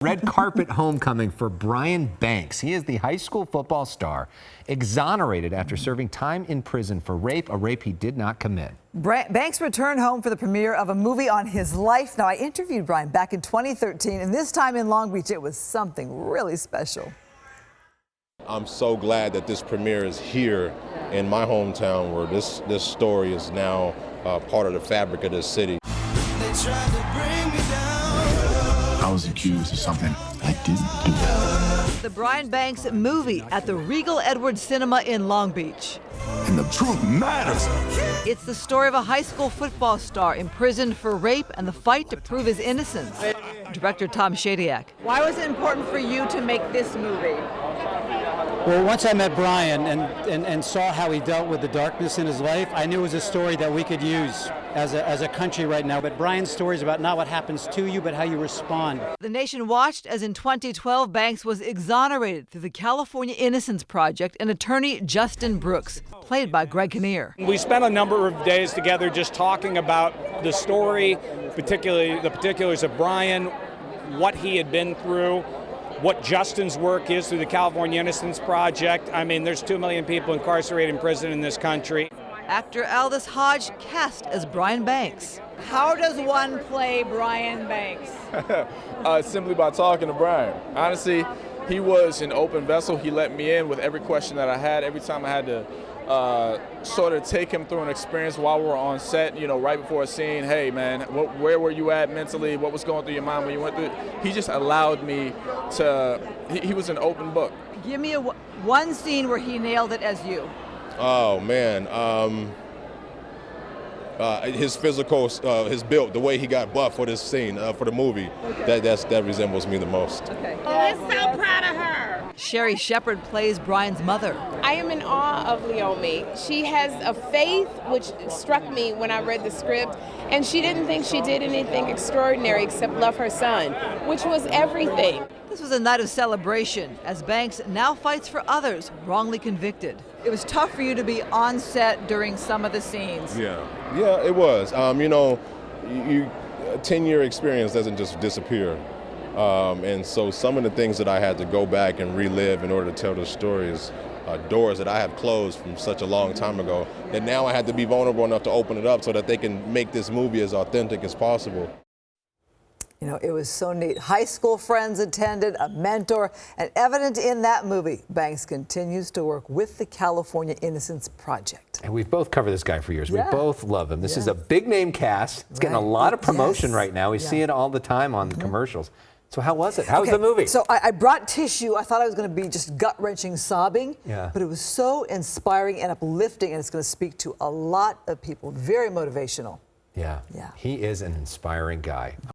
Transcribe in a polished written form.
Red carpet homecoming for Brian Banks. He is the high school football star, exonerated after serving time in prison for rape, a rape he did not commit. Banks returned home for the premiere of a movie on his life. Now, I interviewed Brian back in 2013, and this time in Long Beach, it was something really special. I'm so glad that this premiere is here in my hometown, where this story is now part of the fabric of this city. They tried to bring me down. I was accused of something I didn't do. The Brian Banks movie at the Regal Edwards Cinema in Long Beach. And the truth matters. It's the story of a high school football star imprisoned for rape and the fight to prove his innocence. Director Tom SHADYAC. Why was it important for you to make this movie? Well, once I met Brian and saw how he dealt with the darkness in his life, I knew it was a story that we could use as a country right now. But Brian's story is about not what happens to you, but how you respond. The nation watched as in 2012, Banks was exonerated through the California Innocence Project and attorney Justin Brooks, played by KINNEAR. We spent a number of days together just talking about the story, particularly the particulars of Brian, what he had been through, what Justin's work is through the California Innocence Project. I mean, there's 2 million people incarcerated in prison in this country. Actor Aldis Hodge cast as Brian Banks. How does one play Brian Banks? Simply by talking to Brian. Honestly, he was an open vessel. He let me in with every question that I had. Every time I had to sort of take him through an experience while we were on set, you know, right before a scene. Hey, man, where were you at mentally? What was going through your mind when you went through it? He just allowed me to, he was an open book. Give me one scene where he nailed it as you. Oh, man. His physical, his build, the way he got buff for this scene, for the movie, okay. that resembles me the most. Okay. Oh, we're so proud of her. Sherry Shepard plays Brian's mother. I am in awe of Leomi. She has a faith which struck me when I read the script, and she didn't think she did anything extraordinary except love her son, which was everything. This was a night of celebration as Banks now fights for others wrongly convicted. It was tough for you to be on set during some of the scenes. Yeah, it was. You know, a 10-year experience doesn't just disappear. And so some of the things that I had to go back and relive in order to tell those stories, doors that I have closed from such a long time ago, that now I had to be vulnerable enough to open it up so that they can make this movie as authentic as possible. You know, it was so neat. High school friends attended, a mentor, and evident in that movie, Banks continues to work with the California Innocence Project. And we've both covered this guy for years. Yeah. We both love him. This is a big name cast. It's getting a lot of promotion right now. We see it all the time on the commercials. So how was it? How was the movie? So I brought tissue. I thought I was going to be just gut-wrenching sobbing, but it was so inspiring and uplifting, and it's going to speak to a lot of people. Very motivational. Yeah. He is an inspiring guy.